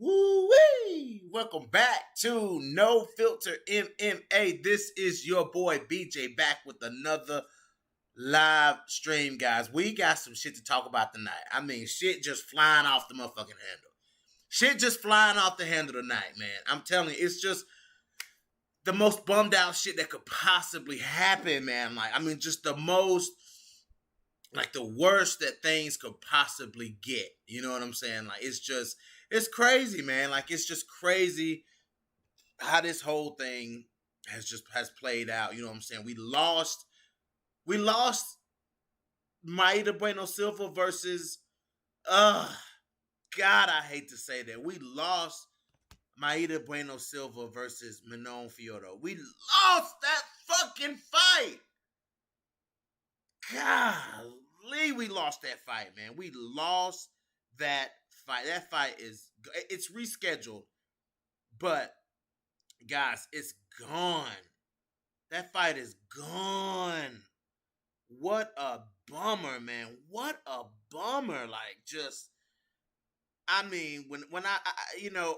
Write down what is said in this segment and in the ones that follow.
Woo-wee! Welcome back to No Filter MMA. This is your boy BJ back with another live stream, guys. We got some shit to talk about tonight. I mean, shit just flying off the motherfucking handle. Shit just flying off the handle tonight, man. I'm telling you, it's just the most bummed out shit that could possibly happen, man. Like, I mean, just the most, like the worst that things could possibly get. You know what I'm saying? Like, it's crazy, man. Like, it's just crazy how this whole thing has played out. You know what I'm saying? We lost Maida Bueno Silva versus God, I hate to say that. We lost Maida Bueno Silva versus Manon Fiorot. We lost that fucking fight. Golly, we lost that fight, man. We lost that fight. That fight it's rescheduled, but guys, it's gone. That fight is gone. What a bummer, man. What a bummer. Like, just, I mean, when I you know,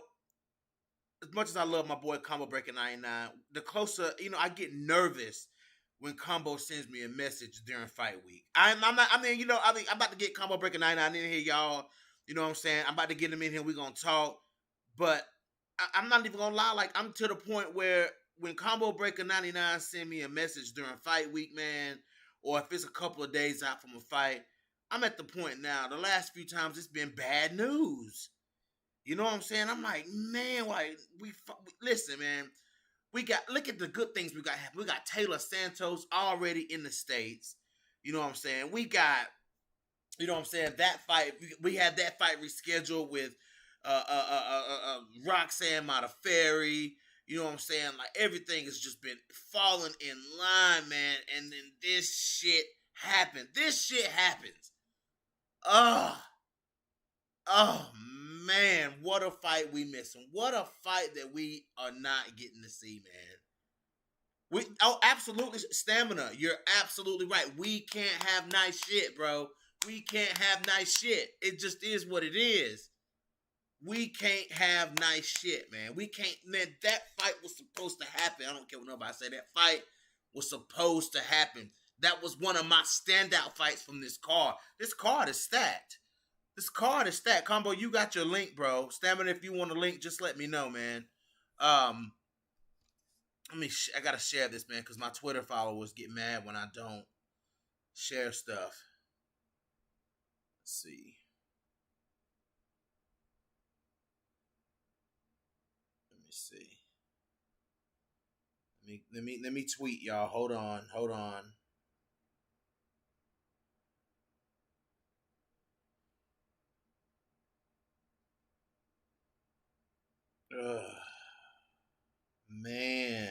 as much as I love my boy Combo Breaker 99, the closer, I get nervous when Combo sends me a message during fight week. I'm about to get Combo Breaker 99 in here, y'all. You know what I'm saying? I'm about to get him in here. We're going to talk. But I'm not even going to lie. Like, I'm to the point where when Combo Breaker 99 send me a message during fight week, man, or if it's a couple of days out from a fight, I'm at the point now, the last few times it's been bad news. You know what I'm saying? I'm like, man, like, listen, man. Look at the good things we got. We got Taylor Santos already in the States. You know what I'm saying? We got, that fight. We had that fight rescheduled with Roxanne Modafferi. You know what I'm saying? Like, everything has just been falling in line, man. And then this shit happened. This shit happens. Oh, man, what a fight we missing. What a fight that we are not getting to see, man. Absolutely, stamina. You're absolutely right. We can't have nice shit, bro. We can't have nice shit. It just is what it is. We can't have nice shit, man. We can't, man, that fight was supposed to happen. I don't care what nobody say. That fight was supposed to happen. That was one of my standout fights from this card. This card is stacked. Combo, you got your link, bro. Stamina, if you want a link, just let me know, man. I gotta share this, man, because my Twitter followers get mad when I don't share stuff. Let's see. Let me see. Let me tweet y'all. Hold on. Ugh. Man.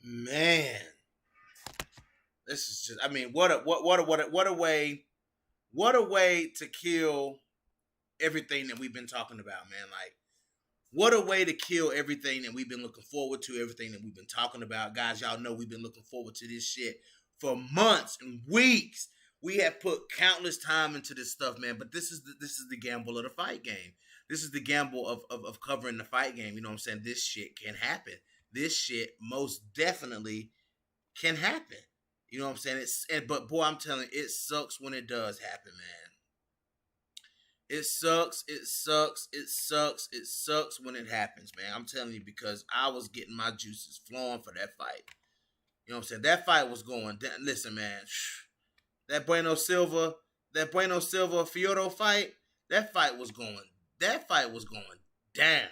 Man. This is just, I mean, what a way to kill everything that we've been talking about, man. Like, what a way to kill everything that we've been looking forward to, everything that we've been talking about. Guys, y'all know we've been looking forward to this shit for months and weeks. We have put countless time into this stuff, man. But this is the gamble of the fight game. This is the gamble of covering the fight game. You know what I'm saying? This shit can happen. This shit most definitely can happen. You know what I'm saying? But boy, I'm telling you, it sucks when it does happen, man. It sucks when it happens, man. I'm telling you, because I was getting my juices flowing for that fight. You know what I'm saying? That fight was going down. Listen, man. That Bueno Silva Fiorot fight, that fight was going down.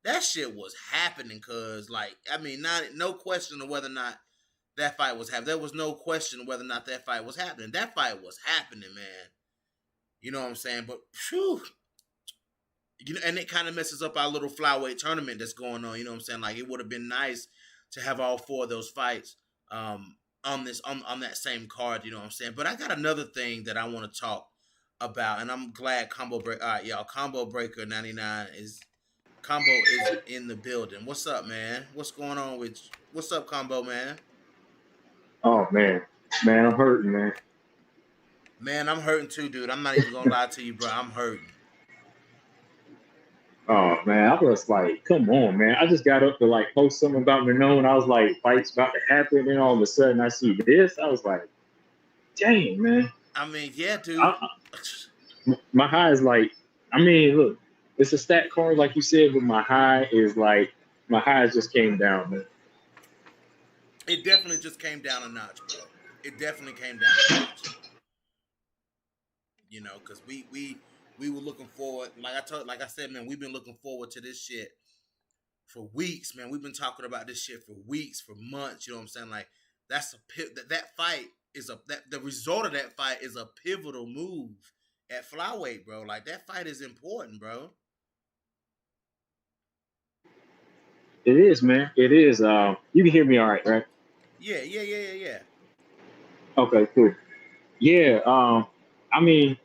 That shit was happening, cuz, like, I mean, no question of whether or not that fight was happening. There was no question whether or not that fight was happening. That fight was happening, man. You know what I'm saying? But, phew. And it kind of messes up our little flyweight tournament that's going on. You know what I'm saying? Like, it would have been nice to have all four of those fights on this on that same card. You know what I'm saying? But I got another thing that I want to talk about, and I'm glad Combo Break. All right, y'all. Combo Breaker 99 is Combo is in the building. What's up, man? What's going on with? What's up, Combo man? Oh man, I'm hurting, man. Man, I'm hurting too, dude. I'm not even gonna lie to you, bro. I'm hurting. Oh man, I was like, come on, man. I just got up to like post something about Minone. I was like, fight's about to happen, and all of a sudden I see this. I was like, dang, man. I mean, yeah, dude. I, my high is like, I mean, look, it's a stat card, like you said, but my high is like, my highs just came down, man. It definitely just came down a notch, bro. It definitely came down a notch. You know, because we were looking forward. Like I said, man, we've been looking forward to this shit for weeks, man. We've been talking about this shit for weeks, for months. You know what I'm saying? Like that's that fight is that the result of that fight is a pivotal move at flyweight, bro. Like that fight is important, bro. It is, man. It is. You can hear me all right, right? Yeah. Okay, cool. Yeah. I mean,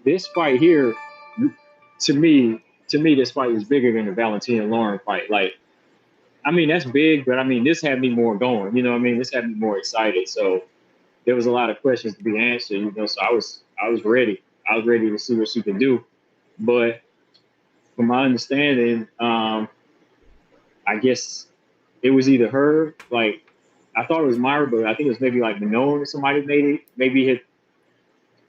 this fight here, to me, this fight was bigger than the Valentina Lauren fight. Like, I mean, that's big, but I mean, this had me more going. You know what I mean? This had me more excited. So there was a lot of questions to be answered. You know, so I was ready. I was ready to see what she could do. But from my understanding, I guess it was either her, like I thought it was Myra, but I think it was maybe like Minone or somebody made it. Maybe hit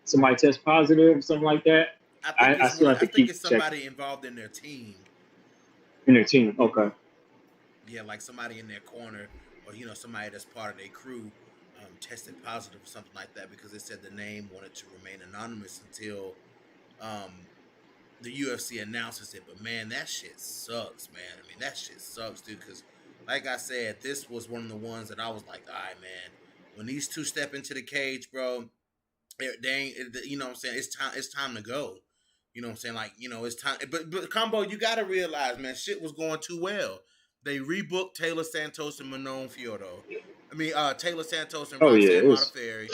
somebody test positive or something like that. I still have I to think keep it's checking somebody involved in their team. in their team. Okay. Yeah, like somebody in their corner, or somebody that's part of their crew tested positive or something like that, because they said the name wanted to remain anonymous until um, the UFC announces it. But man, that shit sucks, man. I mean, that shit sucks, dude. Because like I said, this was one of the ones that I was like, all right, man. When these two step into the cage, bro, they ain't. You know what I'm saying? It's time. It's time to go. You know what I'm saying? Like, it's time. But Combo, you got to realize, man, shit was going too well. They rebooked Taylor Santos and Manon Fiorot. I mean, Taylor Santos and Oh yeah, Roxanne it was. Modafferi.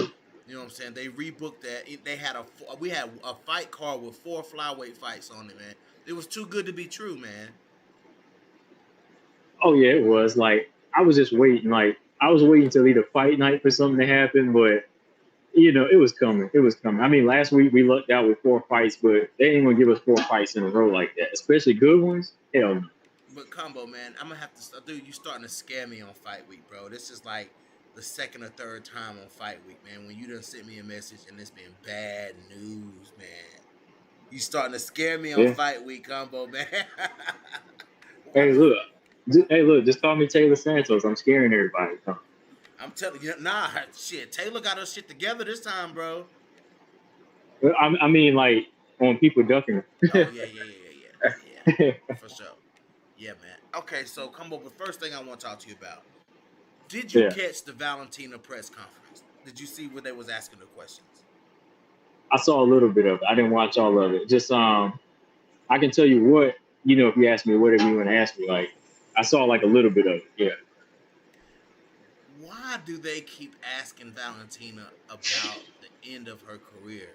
You know what I'm saying? They rebooked that. They had we had a fight card with 4 flyweight fights on it, man. It was too good to be true, man. Oh yeah, it was. Like I was just waiting. Like I was waiting till either fight night for something to happen, but it was coming. It was coming. I mean, last week we lucked out with 4 fights, but they ain't gonna give us 4 fights in a row like that, especially good ones. Hell no. But Combo, man, I'm gonna have to, dude. You starting to scare me on fight week, bro. This is like the second or third time on fight week, man. When you done sent me a message and it's been bad news, man. You starting to scare me on Yeah. fight week, Combo, man. Why Hey, the? look. Hey, look. Just call me Taylor Santos. I'm scaring everybody. I'm telling you, nah, shit. Taylor got her shit together this time, bro. I mean, like on people ducking. Oh yeah, for sure. Yeah, man. Okay, so Combo. But first thing I want to talk to you about. Did you Yeah, catch the Valentina press conference? Did you see where they was asking the questions? I saw a little bit of it. I didn't watch all of it. Just I can tell you what if you ask me whatever you want to ask me, like I saw like a little bit of it. Yeah. Why do they keep asking Valentina about the end of her career?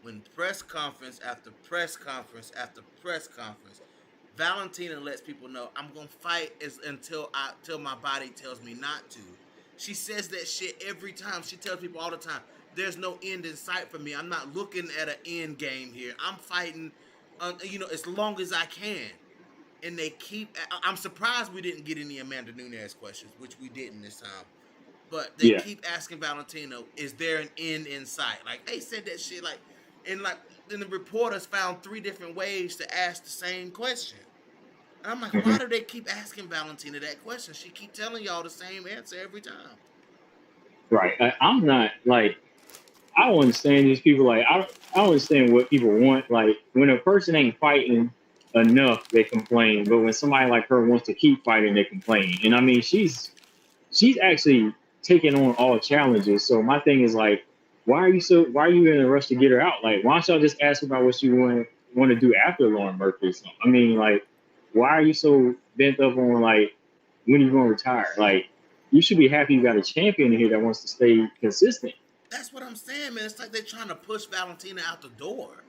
When press conference after press conference after press conference, Valentina lets people know I'm gonna fight until my body tells me not to. She says that shit every time. She tells people all the time, "There's no end in sight for me. I'm not looking at an end game here. I'm fighting, as long as I can." And they keep. I'm surprised we didn't get any Amanda Nunes questions, which we didn't this time. But they Yeah. keep asking Valentino, "Is there an end in sight?" Like they said that shit, like then the reporters found 3 different ways to ask the same question. And I'm like, why Hmm. do they keep asking Valentina that question? She keep telling y'all the same answer every time. Right. I'm not like I don't understand these people. Like I don't understand what people want. Like when a person ain't fighting enough, they complain. But when somebody like her wants to keep fighting, they complain. And I mean, she's actually taking on all challenges. So my thing is like, why are you in a rush to get her out? Like, why don't y'all just ask about what you want to do after Lauren Murphy or something? I mean, like, why are you so bent up on like when are you gonna retire? Like, you should be happy you got a champion in here that wants to stay consistent. That's what I'm saying, man. It's like they're trying to push Valentina out the door.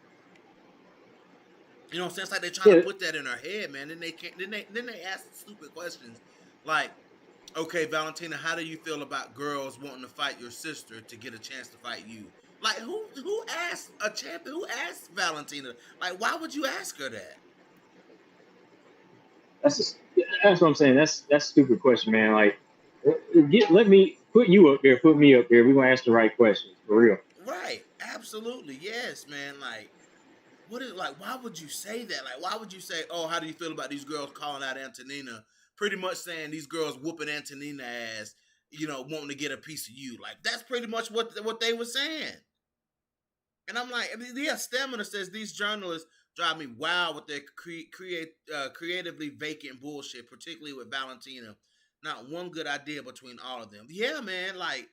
You know what I'm saying? It's like they're trying to Yeah, put that in her head, man. Then they can't. Then they ask stupid questions like, "Okay, Valentina, how do you feel about girls wanting to fight your sister to get a chance to fight you?" Like, who asked a champion? Who asked Valentina? Like, why would you ask her that? that's just, that's what I'm saying. That's a stupid question, man. Like, let me put you up there, put me up there. We're gonna ask the right questions for real. Right? Absolutely, yes, man. Like, what is like? Why would you say that? Like, why would you say, "Oh, how do you feel about these girls calling out Antonina?" Pretty much saying these girls whooping Antonina ass, wanting to get a piece of you. Like, that's pretty much what they were saying. And I'm like, yeah, Stamina says these journalists drive me wild with their creatively vacant bullshit, particularly with Valentina. Not one good idea between all of them. Yeah, man, like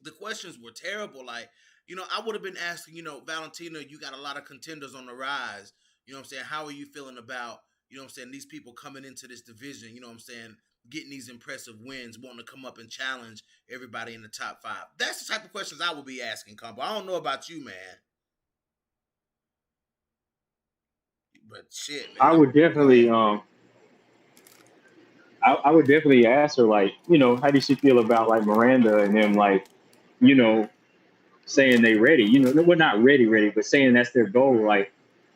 the questions were terrible. Like, I would have been asking, Valentina, you got a lot of contenders on the rise. You know what I'm saying? How are you feeling about, what I'm saying, these people coming into this division, you know what I'm saying, getting these impressive wins, wanting to come up and challenge everybody in the top 5. That's the type of questions I would be asking, Combo. I don't know about you, man. But shit, man. I would Go definitely, ahead. I would definitely ask her, like, how does she feel about like Miranda and them, like, you know, saying they ready, well, not ready, but saying that's their goal. Like,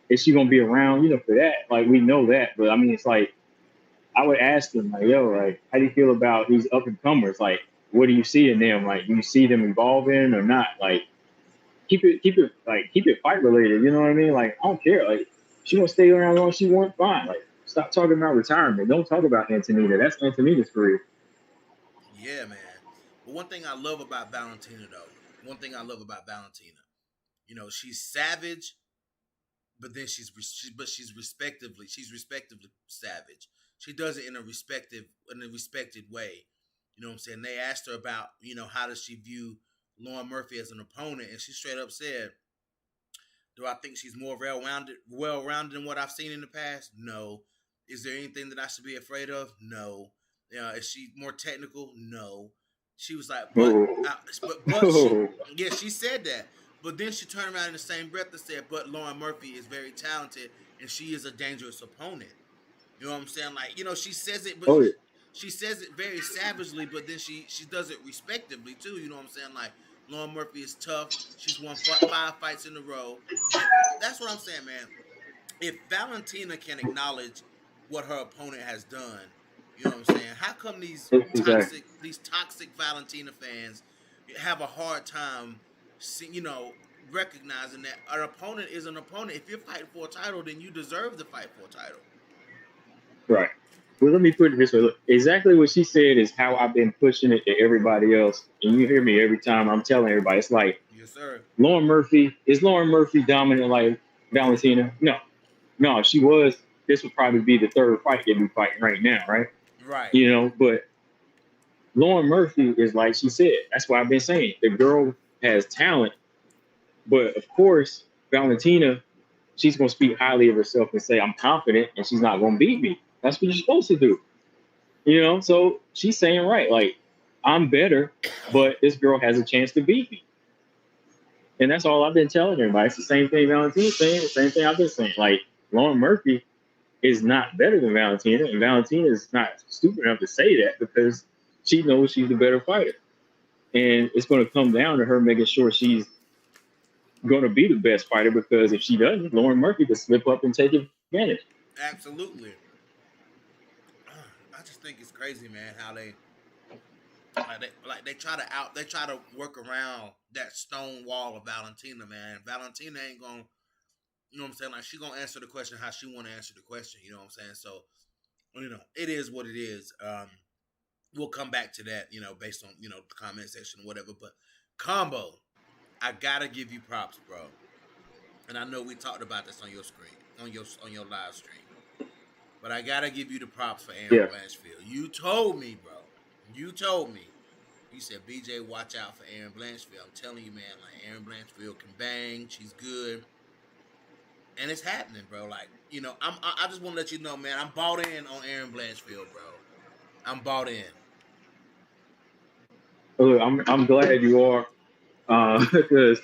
is she gonna be around, for that? Like, we know that, but I mean, it's like I would ask them, like, yo, like, how do you feel about these up and comers? Like, what do you see in them? Like, do you see them evolving or not? Like, keep it fight related. You know what I mean? Like, I don't care. Like, she wants to stay around as long as she wants, fine. Like, stop talking about retirement. Don't talk about Antonina. That's Antonina's career. Yeah, man. But one thing I love about Valentina, though, one thing I love about Valentina, she's savage, but then she's respectively savage. She does it in a respected way. You know what I'm saying? They asked her about, how does she view Lauren Murphy as an opponent, and she straight up said, "Do I think she's more well rounded than what I've seen in the past? No. Is there anything that I should be afraid of? No. Is she more technical? No." She was like, Oh, but she, oh, yeah, she said that. But then she turned around in the same breath and said, "But Lauren Murphy is very talented, and she is a dangerous opponent." You know what I'm saying? Like, she says it, but oh, yeah. she says it very savagely, but then she does it respectively too. You know what I'm saying? Like, Lauren Murphy is tough. She's won 5 fights in a row, and that's what I'm saying, man. If Valentina can acknowledge what her opponent has done, you know what I'm saying? How come these Exactly. toxic Valentina fans have a hard time, recognizing that an opponent is an opponent? If you're fighting for a title, then you deserve to fight for a title. Right. Well, let me put it this way. Look, exactly what she said is how I've been pushing it to everybody else. And you hear me every time I'm telling everybody. It's like, Yes, sir. Lauren Murphy dominant like Valentina? No. No, she was. This would probably be the third fight they'd be fighting right now, right? Right. But Lauren Murphy is like she said. That's why I've been saying the girl has talent, but of course, Valentina, she's gonna speak highly of herself and say, I'm confident and she's not gonna beat me. That's what you're supposed to do. So she's saying right, like, I'm better, but this girl has a chance to beat me. And that's all I've been telling everybody. It's the same thing Valentina's saying, the same thing I've been saying. Like, Lauren Murphy is not better than Valentina, and Valentina is not stupid enough to say that because she knows she's the better fighter. And it's going to come down to her making sure she's going to be the best fighter, because if she doesn't, Lauren Murphy could slip up and take advantage. Absolutely. I just think it's crazy, man, how they try to work around that stone wall of Valentina, man. Valentina ain't gonna, you know what I'm saying? Like, she gonna answer the question how she wanna answer the question, you know what I'm saying? So, it is what it is. We'll come back to that, based on, the comment section or whatever. But Combo, I gotta give you props, bro. And I know we talked about this on your screen, on your live stream. But I gotta give you the props for Aaron Yeah. Blanchfield. You told me, bro. You told me. You said, BJ, watch out for Aaron Blanchfield. I'm telling you, man, like, Aaron Blanchfield can bang. She's good. And it's happening, bro. Like, I just want to let you know, man, I'm bought in on Aaron Blanchfield, bro. I'm bought in. Look, I'm glad you are, because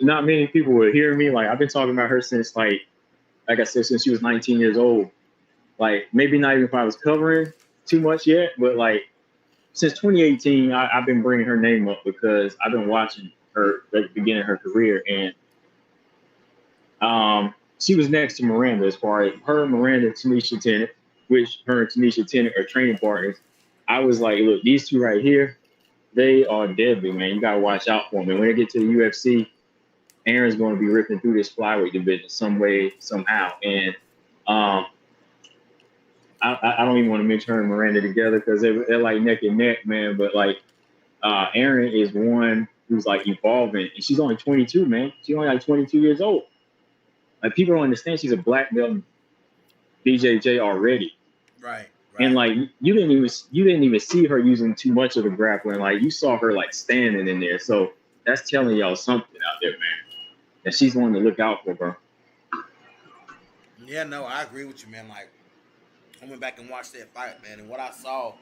not many people would hear me. Like I've been talking about her since like I said, since she was 19 years old. Like maybe not even if I was covering too much yet, but like since 2018, I've been bringing her name up because I've been watching her at the beginning of her career, and she was next to Miranda as far as her, Miranda, and Tanisha Tennant, which her and Tanisha Tennant are training partners. I was like, look, these two right here, they are deadly, man. You gotta watch out for them. And when they get to the UFC, Aaron's going to be ripping through this flyweight division some way, somehow. And um, I don't even want to mention her and Miranda together because they're like neck and neck, man. But like Aaron is one who's like evolving, and she's only 22, man. She's only like 22 years old. Like people don't understand she's a black belt in BJJ already, Right, and right. like you didn't even see her using too much of the grappling. Like you saw her like standing in there, so that's telling y'all something out there, man. And she's one to look out for, bro. Yeah, no, I agree with you, man. Like, I went back and watched that fight, man, and what I saw,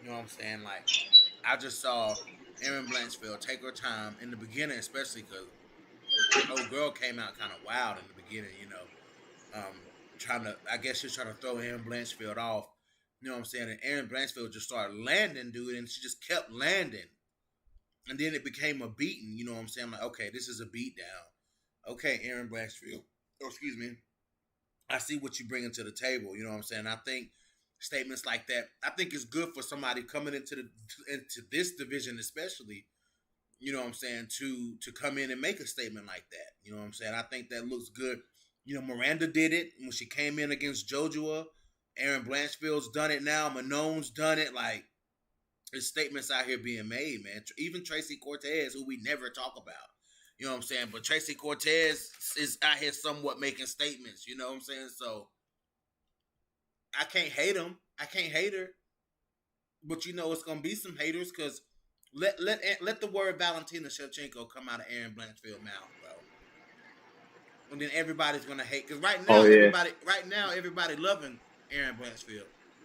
you know what I'm saying? Like, I just saw Erin Blanchfield take her time in the beginning, especially because old girl came out kind of wild in the beginning, trying to, I guess she's trying to throw Erin Blanchfield off, you know what I'm saying? And Erin Blanchfield just started landing, dude, and she just kept landing. And then it became a beating, you know what I'm saying? I'm like, okay, this is a beat down. Okay, Erin Blanchfield. Oh, excuse me. I see what you bringing to the table. You know what I'm saying? I think statements like that, I think it's good for somebody coming into this division, especially. You know what I'm saying? To come in and make a statement like that. You know what I'm saying? I think that looks good. You know, Miranda did it when she came in against Joshua. Aaron Blanchfield's done it now. Manone's done it. Like, there's statements out here being made, man. Even Tracy Cortez, who we never talk about. You know what I'm saying? But Tracy Cortez is out here somewhat making statements. You know what I'm saying? So I can't hate him. I can't hate her. But you know it's gonna be some haters because let the word Valentina Shevchenko come out of Aaron Blanchfield's mouth, bro. And then everybody's gonna hate because Oh yeah. right now everybody loving Aaron Blanchfield.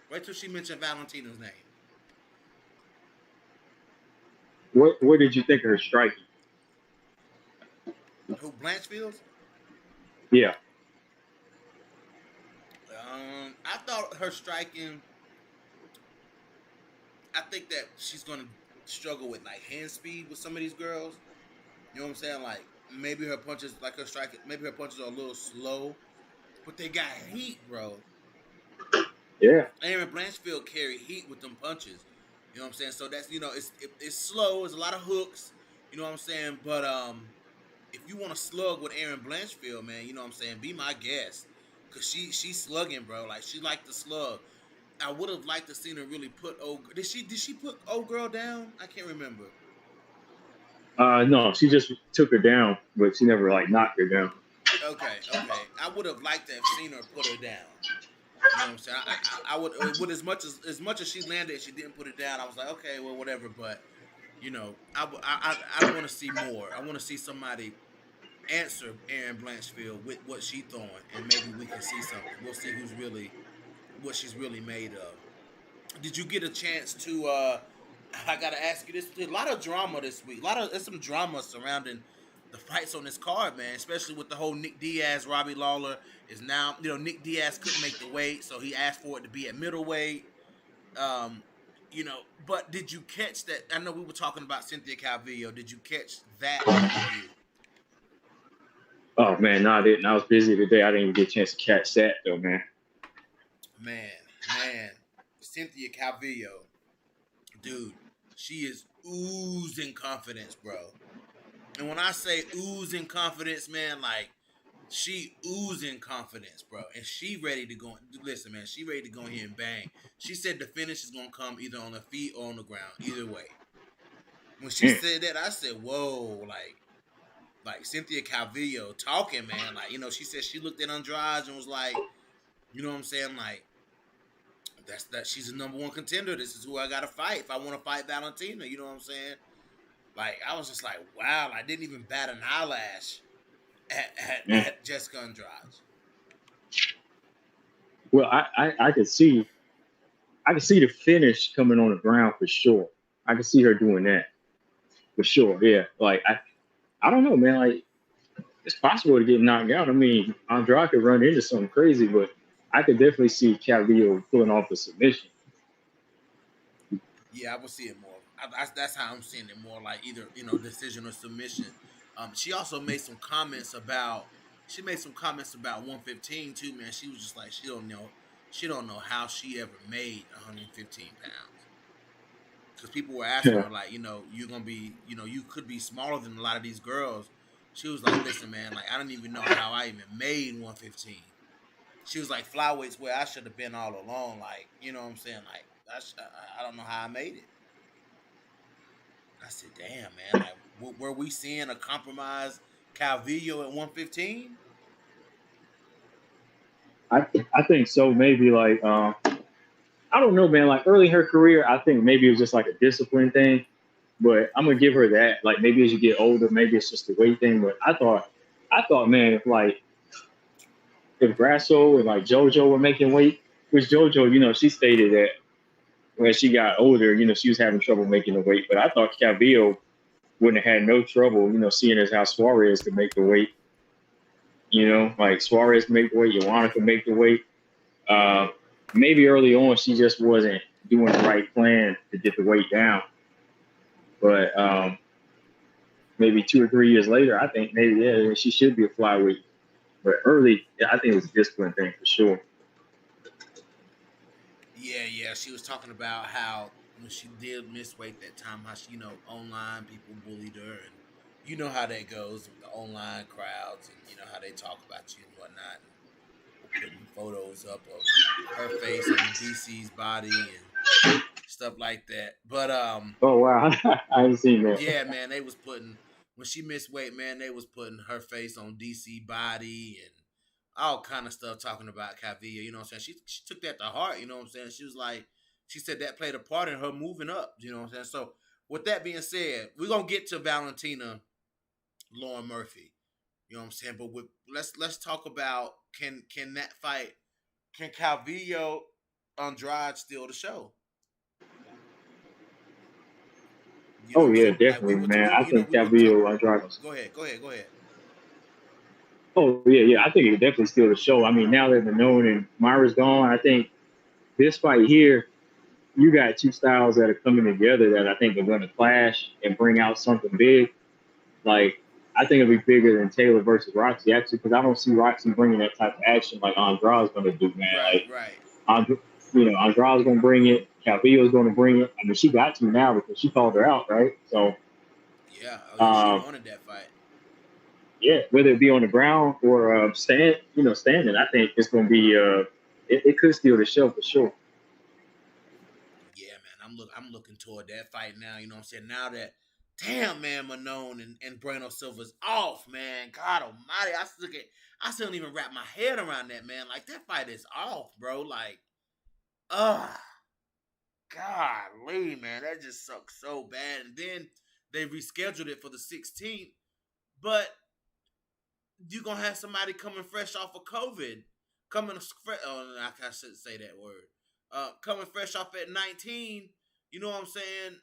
Wait till she mentioned Valentina's name. What did you think of her striking? Who Blanchfield's? Yeah. I thought her striking. I think that she's gonna struggle with like hand speed with some of these girls. You know what I'm saying? Like maybe her punches, like her striking, maybe her punches are a little slow, but they got heat, bro. Yeah. Aaron Blanchfield carry heat with them punches. You know what I'm saying? So that's it's slow. It's a lot of hooks. You know what I'm saying? But if you want to slug with Aaron Blanchfield, man, you know what I'm saying? Be my guest, cause she's slugging, bro. Like she like to slug. I would have liked to seen her really put old. Did she put old girl down? I can't remember. No, she just took her down, but she never like knocked her down. Okay, okay. I would have liked to have seen her put her down. You know what I'm saying? I would as much as she landed, she didn't put it down. I was like, okay, well, whatever. But I want to see more. I want to see somebody answer Aaron Blanchfield with what she throwing, and maybe we can see something. We'll see who's really what she's really made of. Did you get a chance to? I gotta ask you this. There's a lot of drama this week. There's some drama surrounding the fights on this card, man. Especially with the whole Nick Diaz, Robbie Lawler is now. Nick Diaz couldn't make the weight, so he asked for it to be at middleweight. Um, but did you catch that? I know we were talking about Cynthia Calvillo. Did you catch that interview? Oh man, no, I didn't. I was busy today. I didn't even get a chance to catch that though, man. Man, Cynthia Calvillo, dude, she is oozing confidence, bro. And when I say oozing confidence, man, like she oozing confidence, bro. And she ready to go. Listen, man, she ready to go in here and bang. She said the finish is gonna come either on the feet or on the ground. Either way. When she Mm. said that, I said, "Whoa!" Like Cynthia Calvillo talking, man. Like she said she looked at Andrade and was like, you know what I'm saying? Like that she's the number one contender. This is who I gotta fight if I want to fight Valentina. You know what I'm saying? Like I was just like, wow. I didn't even bat an eyelash at, Mm. Jessica Andrade. Well, I could see the finish coming on the ground for sure. I can see her doing that for sure. Yeah, like I don't know, man. Like it's possible to get knocked out. I mean, Andrade could run into something crazy, but I could definitely see Calvillo pulling off a submission. Yeah, I would see it more. That's how I'm seeing it more, like either decision or submission. She also made some comments about 115 too, man. She was just like she don't know how she ever made 115 pounds because people were asking Yeah, her like you're gonna be you could be smaller than a lot of these girls. She was like, listen, man, like I don't even know how I even made 115. She was like, flyweight's where I should have been all along. Like you know what I'm saying? Like I don't know how I made it. I said, damn, man, like, were we seeing a compromise Calvillo at 115? I think so. Maybe like I don't know, man. Like early in her career, I think maybe it was just like a discipline thing. But I'm gonna give her that. Like maybe as you get older, maybe it's just the weight thing. But I thought, man, if Grasso and like JoJo were making weight, which JoJo, she stated that when she got older, she was having trouble making the weight. But I thought Calvillo wouldn't have had no trouble, seeing as how Suarez could make the weight. Like Suarez could make the weight, Joanna could make the weight. Uh, Maybe early on she just wasn't doing the right plan to get the weight down. But maybe 2 or 3 years later, I think maybe yeah, she should be a flyweight. But early, yeah, I think it was a discipline thing for sure. Yeah, yeah. She was talking about how when she did miss weight that time, how she, online people bullied her, and you know how that goes with the online crowds, and you know how they talk about you and whatnot, and putting photos up of her face on DC's body and stuff like that. But Oh wow, I haven't seen that. yeah, man, they was putting when she missed weight, man, they was putting her face on DC body and all kind of stuff talking about Calvillo. You know what I'm saying? She took that to heart. You know what I'm saying? She was like, she said that played a part in her moving up. You know what I'm saying? So with that being said, we're gonna get to Valentina Lauren Murphy. You know what I'm saying? But let's talk about can that fight can Calvillo Andrade steal the show? You know what Oh I'm yeah, saying? Like definitely, man. I think we would talk. Calvillo Andrade. Go ahead. Oh yeah. I think it definitely steal the show. I mean, now that Manone and Myra's gone, I think this fight here, you got two styles that are coming together that I think are going to clash and bring out something big. Like I think it'll be bigger than Taylor versus Roxy actually, because I don't see Roxy bringing that type of action like Andrade's going to do, man. Right, Like right. Andre, Andrade's going to bring it. Calvillo's going to bring it. I mean, she got to now because she called her out, right? So, Yeah. Oh yeah, she um, wanted that fight. yeah, whether it be on the ground or standing, I think it's going to be. It could steal the show for sure. Yeah, man. I'm looking toward that fight now. You know what I'm saying? Now that damn man Manone and Breno Silva's off, man. God almighty. I still don't even wrap my head around that, man. Like that fight is off, bro. Like, ugh. Golly, man. That just sucks so bad. And then they rescheduled it for the 16th. But you're gonna have somebody coming fresh off of COVID. Coming fresh I shouldn't say that word. Coming fresh off at 19, you know what I'm saying?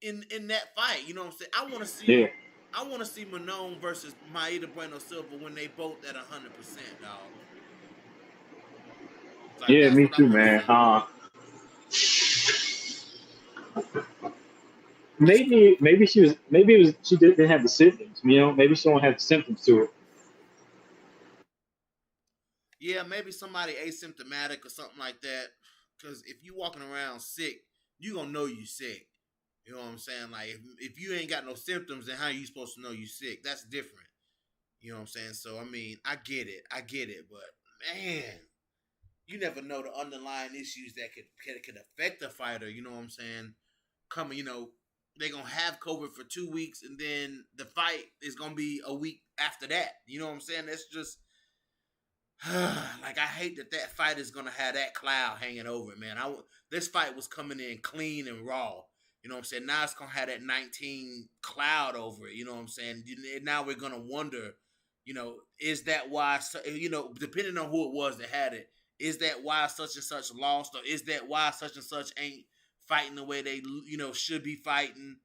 In that fight. You know what I'm saying? Yeah, I want to see Manone versus Maida Bueno Silva when they both at 100%, dog. Like yeah, that's me what I too, want to man. see. It's Maybe it was she didn't have the symptoms. Maybe she don't have the symptoms to it. yeah, maybe somebody asymptomatic or something like that. Because if you walking around sick, you gonna know you sick. You know what I'm saying? Like if you ain't got no symptoms, then how you supposed to know you sick? That's different. You know what I'm saying? So I mean, I get it, but man, you never know the underlying issues that could affect a fighter. You know what I'm saying? Coming, they're gonna have COVID for 2 weeks, and then the fight is gonna be a week after that. You know what I'm saying? That's just like I hate that fight is gonna have that cloud hanging over it, man. This fight was coming in clean and raw. You know what I'm saying? Now it's gonna have that 19 cloud over it. You know what I'm saying? Now we're gonna wonder, is that why? Depending on who it was that had it, is that why such and such lost, or is that why such and such ain't fighting the way they should be fighting.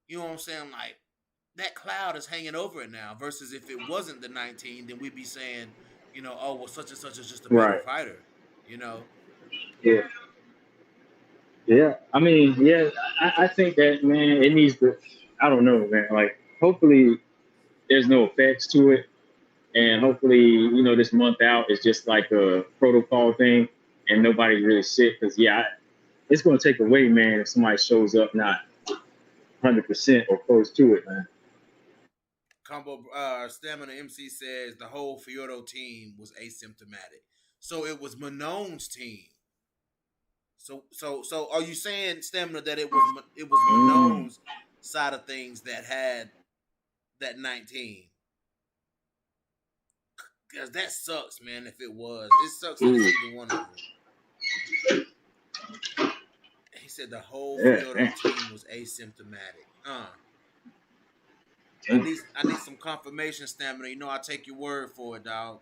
You know what I'm saying? Like that cloud is hanging over it now. Versus if it wasn't the 19, then we'd be saying, oh well, such and such is just a better Right. fighter. You know. Yeah. Yeah. I mean, yeah, I think that, man, it needs to, I don't know, man. Like, hopefully there's no effects to it. And hopefully, this month out is just like a protocol thing and nobody's really sick. Because, yeah, it's going to take away, man, if somebody shows up not 100% or close to it, man. Combo Stamina MC says the whole Fiorot team was asymptomatic. So it was Manone's team. So are you saying, Stamina, that it was Manone's side of things that had that 19? Because that sucks, man. If it was, it sucks if it's either one of them. He said the whole Fiorot team was asymptomatic. I need some confirmation, Stamina. I take your word for it, dog.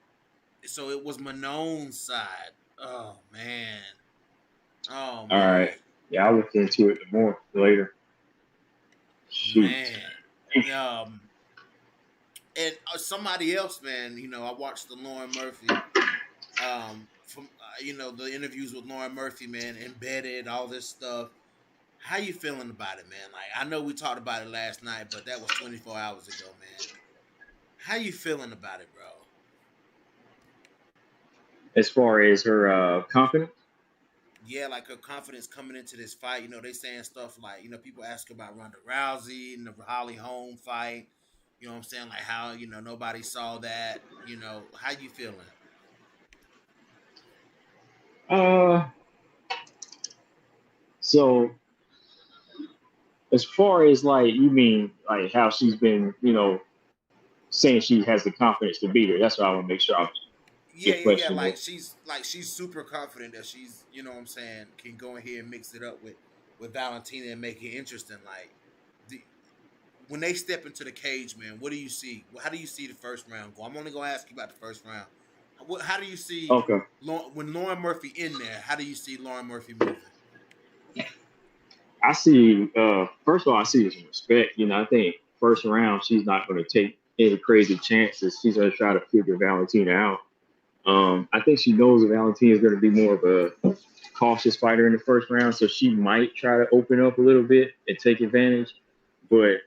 So it was Manone's side. Oh man. Oh man. All right. Yeah, I'll look into it more later. Shoot. Man. And somebody else, man. I watched the Lauren Murphy. From the interviews with Lauren Murphy, man. Embedded, all this stuff. How you feeling about it, man? Like, I know we talked about it last night, but that was 24 hours ago, man. How you feeling about it, bro? As far as her confidence? Yeah, like her confidence coming into this fight. They saying stuff like, people ask about Ronda Rousey and the Holly Holm fight. You know what I'm saying? Like how, nobody saw that. How you feeling? So as far as like, you mean like how she's been, saying she has the confidence to beat her. That's what I want to make sure I Yeah. Like she's super confident that she's, what I'm saying, can go in here and mix it up with Valentina and make it interesting. Like when they step into the cage, man, what do you see? How do you see the first round go? I'm only gonna ask you about the first round. How do you see when Lauren Murphy in there? How do you see Lauren Murphy moving? I see. First of all, I see some respect. I think first round she's not going to take any crazy chances. She's going to try to figure Valentina out. I think she knows that Valentina is going to be more of a cautious fighter in the first round, so she might try to open up a little bit and take advantage. But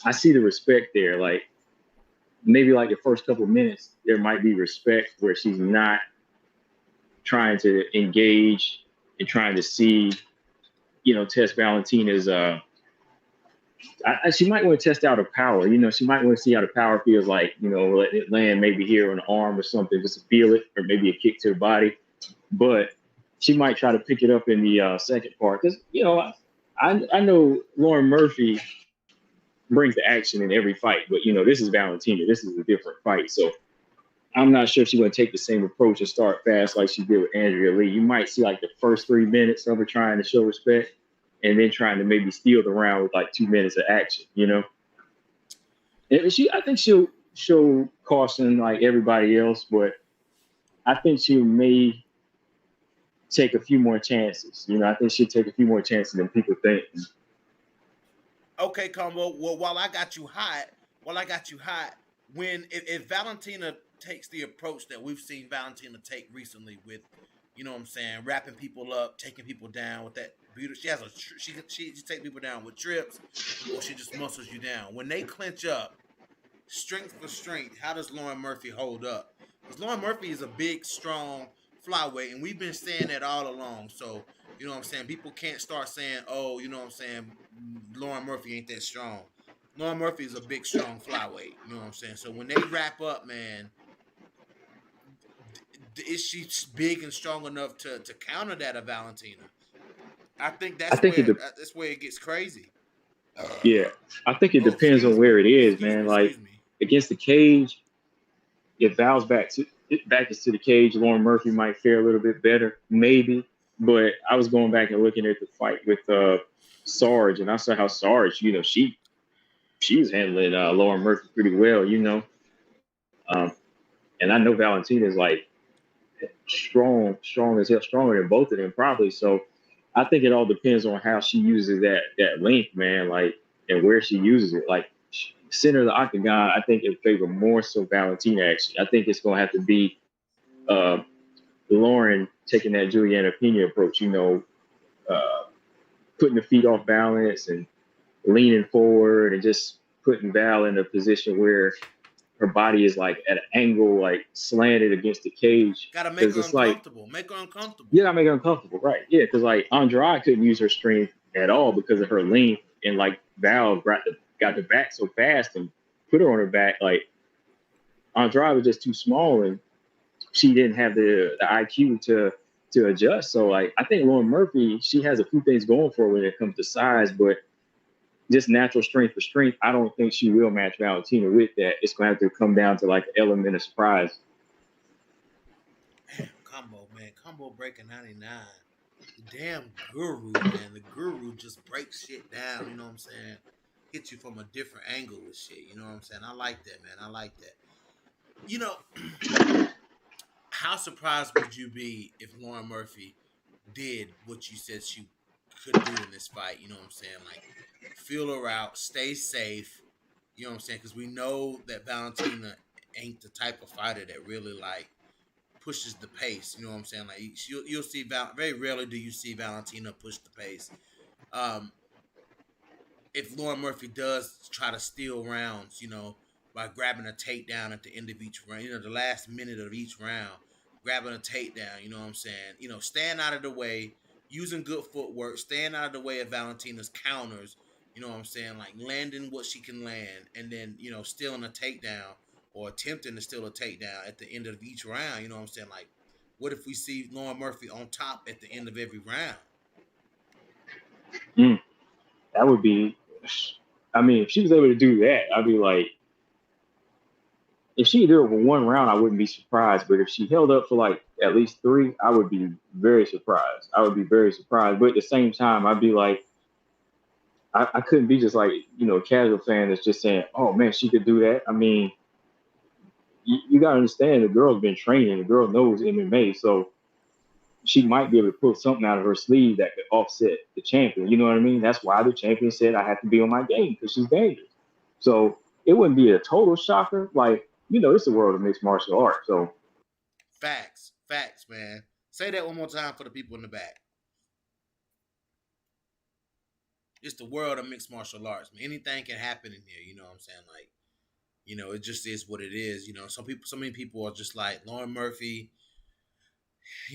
I see the respect there. Like maybe like the first couple of minutes, there might be respect where she's not trying to engage and trying to see, test Valentina's. She might want to test out her power. She might want to see how the power feels like. Let it land maybe here on the arm or something, just to feel it, or maybe a kick to the body. But she might try to pick it up in the second part because I know Lauren Murphy brings the action in every fight, but this is Valentina. This is a different fight, so I'm not sure if she's going to take the same approach and start fast like she did with Andrea Lee. You might see like the first 3 minutes of her trying to show respect and then trying to maybe steal the round with like 2 minutes of action, And I think she'll show caution like everybody else, but I think she may take a few more chances. I think she'll take a few more chances than people think. Okay, Combo. Well, while I got you hot, if Valentina takes the approach that we've seen Valentina take recently with, what I'm saying, wrapping people up, taking people down with that beauty. She has she takes people down with trips, or she just muscles you down. When they clinch up, strength for strength, how does Lauren Murphy hold up? Because Lauren Murphy is a big, strong flyweight, and we've been saying that all along. So, you know what I'm saying? People can't start saying, oh, you know what I'm saying, Lauren Murphy ain't that strong. Lauren Murphy is a big, strong flyweight. You know what I'm saying? So when they wrap up, man, is she big and strong enough to counter that of Valentina? I think that's where it gets crazy. Yeah, I think it depends on where it is, man. Like against the cage, if Val's back is to the cage, Lauren Murphy might fare a little bit better, maybe. But I was going back and looking at the fight with Sarge, and I saw how Sarge, she's handling Lauren Murphy pretty well, and I know Valentina is like strong as hell, stronger than both of them probably. So I think it all depends on how she uses that length, man. Like, and where she uses it. Like, center of the octagon, I think it favor more so Valentina. Actually, I think it's gonna have to be uh, Lauren taking that Juliana Pena approach. Uh, putting the feet off balance and leaning forward and just putting Val in a position where her body is like at an angle, like slanted against the cage. Gotta make Because her it's like, uncomfortable. Make her uncomfortable. yeah, I make her uncomfortable, right? Yeah, because like Andrade couldn't use her strength at all because of her length, and like Val got the back so fast and put her on her back. Like Andrade was just too small, and she didn't have the IQ to adjust. So like I think Lauren Murphy, she has a few things going for her when it comes to size, but just natural strength for strength, I don't think she will match Valentina with that. It's gonna have to come down to like an element of surprise. Damn, combo, man. Combo breaking 99. The damn guru, man. The guru just breaks shit down, you know what I'm saying? Hit you from a different angle with shit, you know what I'm saying? I like that, man. I like that. You know, how surprised would you be if Lauren Murphy did what you said she could do in this fight? You know what I'm saying? Like, feel her out, stay safe. You know what I'm saying? Because we know that Valentina ain't the type of fighter that really like pushes the pace. You know what I'm saying? Like you'll see very rarely do you see Valentina push the pace. Um, if Lauren Murphy does try to steal rounds, you know, by grabbing a takedown at the end of each round, you know, the last minute of each round, grabbing a takedown, you know what I'm saying? You know, staying out of the way, using good footwork, staying out of the way of Valentina's counters, you know what I'm saying? Like landing what she can land and then, you know, stealing a takedown or attempting to steal a takedown at the end of each round, you know what I'm saying? Like, what if we see Lauren Murphy on top at the end of every round? Mm, that would be. I mean, if she was able to do that, I'd be like, if she did it for one round, I wouldn't be surprised. But if she held up for like at least three, I would be very surprised. I would be very surprised. But at the same time, I'd be like, I couldn't be just like, a casual fan that's just saying, oh man, she could do that. I mean, you got to understand the girl's been training. The girl knows MMA. So she might be able to pull something out of her sleeve that could offset the champion. You know what I mean? That's why the champion said I have to be on my game because she's dangerous. So it wouldn't be a total shocker. Like, it's the world of mixed martial arts. So Facts, man. Say that one more time for the people in the back. It's the world of mixed martial arts. Man. Anything can happen in here. You know what I'm saying? Like, it just is what it is. So many people are just like Lauren Murphy.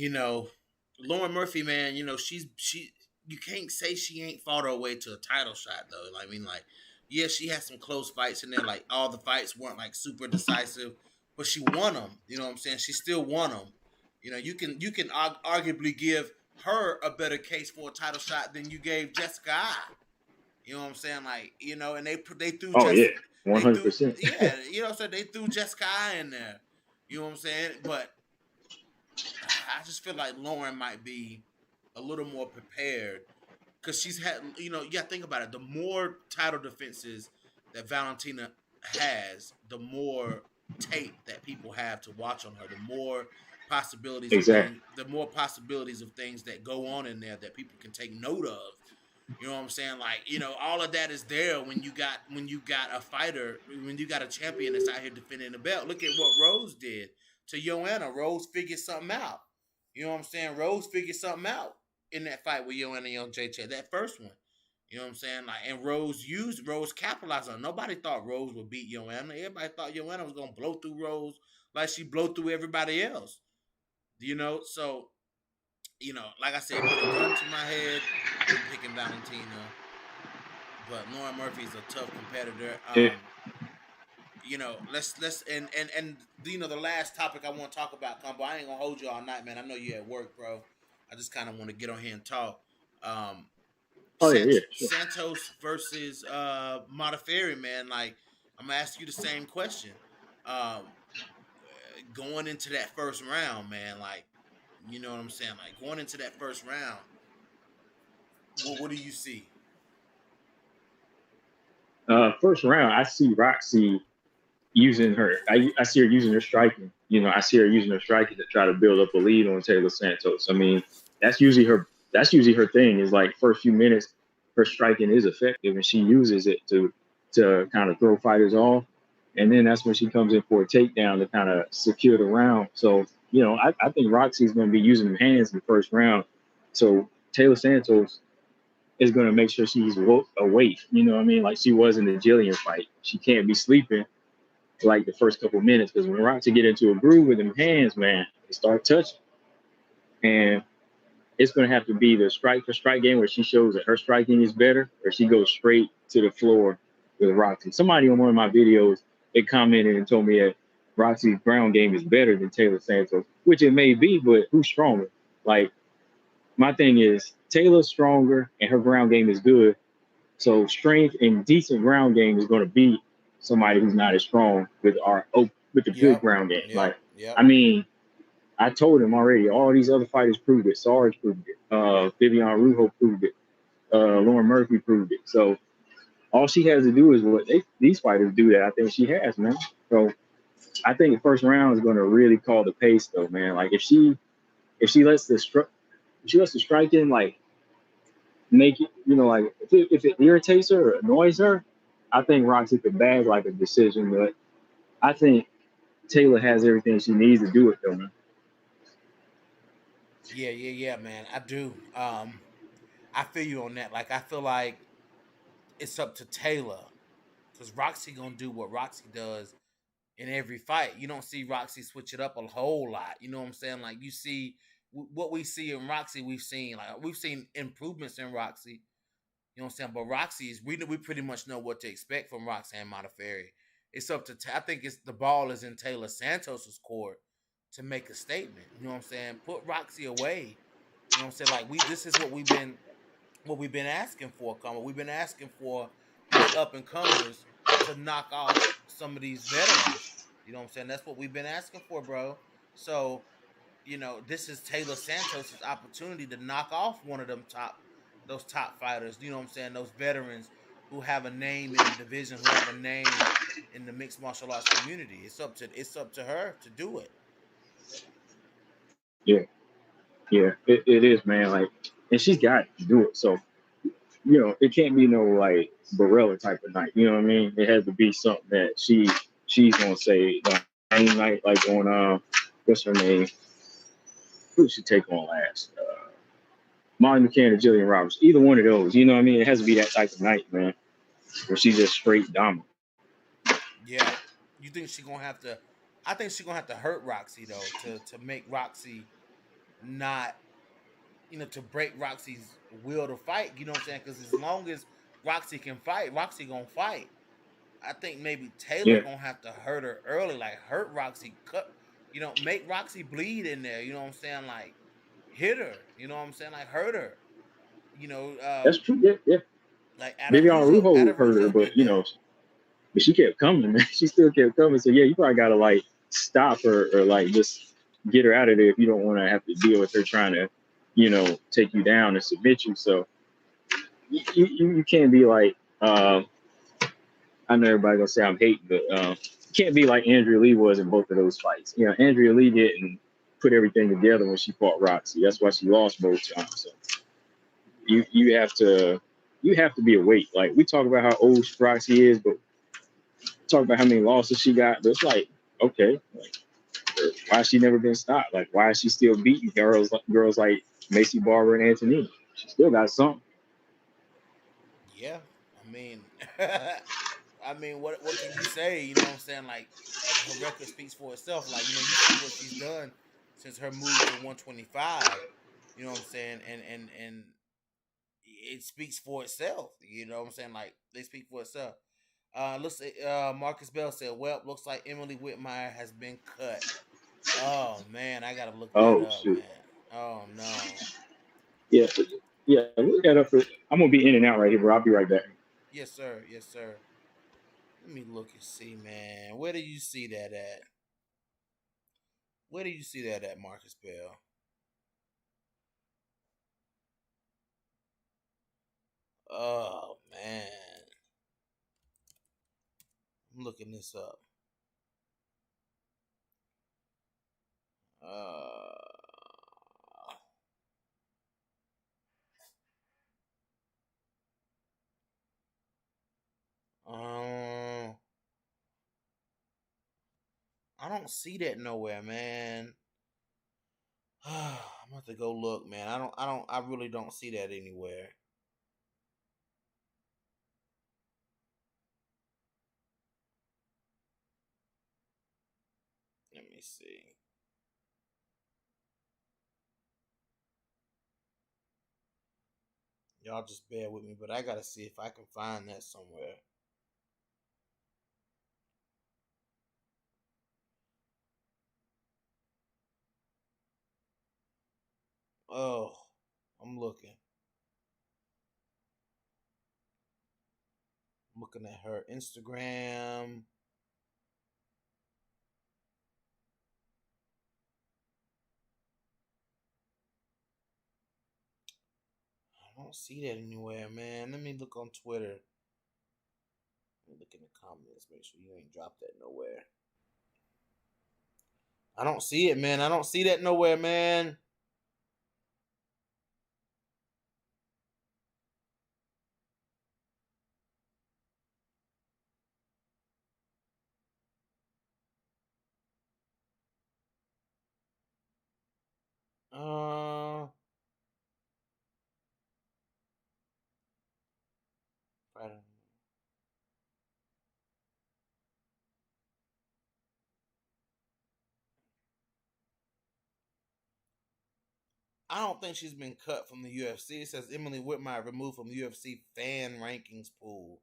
Lauren Murphy, man. She. You can't say she ain't fought her way to a title shot though. I mean, like, yeah, she had some close fights in there. Like all the fights weren't like super decisive, but she won them. You know what I'm saying? She still won them. You can arguably give her a better case for a title shot than you gave Jessica I. You know what I'm saying? Like, and they threw oh yeah, they threw 100%. yeah, what I'm saying? They threw Jessica I in there. You know what I'm saying? But I just feel like Lauren might be a little more prepared because she's had, you got to think about it. The more title defenses that Valentina has, the more tape that people have to watch on her, the more possibilities Exactly. of things that go on in there that people can take note of. You know what I'm saying? Like, all of that is there when you got a fighter, when you got a champion that's out here defending the belt. Look at what Rose did to Joanna. Rose figured something out. You know what I'm saying? Rose figured something out in that fight with Joanna and JJ, that first one. You know what I'm saying? Like, and Rose capitalized on it. Nobody thought Rose would beat Joanna. Everybody thought Joanna was gonna blow through Rose like she blow through everybody else. So like I said, put a gun to my head, I'm picking Valentina. But Lauren Murphy is a tough competitor. Yeah. Let's and the last topic I want to talk about, Combo. I ain't gonna hold you all night, man. I know you're at work, bro. I just kind of want to get on here and talk. Oh yeah, sure. Santos versus Modafferi, man. Like, I'm gonna ask you the same question. Going into that first round, man. Like, you know what I'm saying? Like, going into that first round, what do you see? First round, I see Roxy using her. I see her using her striking. I see her using her striking to try to build up a lead on Taylor Santos. I mean, that's usually her That's usually her thing. Is like first few minutes, her striking is effective, and she uses it to kind of throw fighters off, and then that's when she comes in for a takedown to kind of secure the round. So I think Roxy's going to be using her hands in the first round. So Taylor Santos is going to make sure she's awake. You know what I mean? Like she was in the Jillian fight. She can't be sleeping like the first couple minutes because when Roxy get into a groove with them hands, man, they start touching. And it's going to have to be the strike for strike game where she shows that her striking is better, or she goes straight to the floor with Roxy. Somebody on one of my videos, they commented and told me that Roxy's ground game is better than Taylor Santos, which it may be, but who's stronger? Like, my thing is Taylor's stronger and her ground game is good. So strength and decent ground game is going to beat somebody who's not as strong with the good Yep. ground game. Yep. Like, Yep. I mean, I told him already. All these other fighters proved it. Sarge proved it. Vivian Rujo proved it. Lauren Murphy proved it. So all she has to do is what these fighters do that I think she has, man. So I think the first round is going to really call the pace, though, man. Like if she lets the striking like make it, like if it irritates her or annoys her, I think Roxy could bag like a decision. But I think Taylor has everything she needs to do it, though, man. Yeah, yeah, yeah, man. I do. I feel you on that. Like I feel like it's up to Taylor because Roxy gonna do what Roxy does in every fight. You don't see Roxy switch it up a whole lot. You know what I'm saying? Like you see what we see in Roxy, we've seen improvements in Roxy. You know what I'm saying? But Roxy's we pretty much know what to expect from Roxanne Modafferi. It's up to I think it's the ball is in Taylor Santos's court to make a statement. You know what I'm saying? Put Roxy away. You know what I'm saying? Like this is what we've been asking for, Come, we've been asking for these up and comers to knock off some of these veterans. You know what I'm saying? That's what we've been asking for, bro. So, this is Taylor Santos's opportunity to knock off one of those top fighters. You know what I'm saying? Those veterans who have a name in the division, who have a name in the mixed martial arts community. It's up to her to do it. Yeah, yeah, it is, man. Like, and she's got to do it. So it can't be no like Barella type of night. You know what I mean? It has to be something that she's gonna say the same night, like on what's her name? Who did she take on last? Molly McCann or Jillian Roberts. Either one of those. You know what I mean? It has to be that type of night, man, where she's just straight dominant. Yeah. You think she's gonna have to I think she's gonna have to hurt Roxy though to make Roxy not to break Roxy's will to fight. You know what I'm saying? Because as long as Roxy can fight, Roxy gonna fight. I think maybe Taylor Yeah, gonna have to hurt her early, like hurt Roxy, make Roxy bleed in there. You know what I'm saying? Like hit her. You know what I'm saying? Like hurt her. You know, that's true. Yeah, yeah. like Vivian Rujo hurt her, Atahujo but did that. but she kept coming, man. She still kept coming. So yeah, you probably gotta like stop her or like just get her out of there if you don't want to have to deal with her trying to, take you down and submit you. So you can't be like, I know everybody gonna say I'm hating, but you can't be like Andrea Lee was in both of those fights. Andrea Lee didn't put everything together when she fought Roxy. That's why she lost both times. So you have to be awake. Like we talk about how old Roxy is, but talk about how many losses she got. But it's like, okay, like, why she never been stopped? Like why is she still beating girls like Macy Barber and Antonina? She still got something. Yeah, I mean, what can you say? You know what I'm saying? Like her record speaks for itself. Like you see what she's done since her move to 125. You know what I'm saying? And it speaks for itself. You know what I'm saying? Like they speak for itself. Looks like Marcus Bell said, "Well, looks like Emily Whitmire has been cut." Oh man, I gotta look that Oh up, shoot. man. Oh no. Yeah, yeah. Look that up. I'm gonna be in and out right here, bro. I'll be right back. Yes, sir. Yes, sir. Let me look and see, man. Where do you see that at? Where do you see that at, Marcus Bell? Oh man, I'm looking this up. Uh, I don't see that nowhere, man. I'm about to go look, man. I really don't see that anywhere. Let me see. Y'all just bear with me, but I gotta see if I can find that somewhere. Oh, I'm looking. I'm looking at her Instagram. I don't see that anywhere, man. Let me look on Twitter. Let me look in the comments. Make sure you ain't dropped that nowhere. I don't see it, man. I don't see that nowhere, man. Uh, I don't think she's been cut from the UFC. It says Emily Whitmire removed from the UFC fan rankings pool.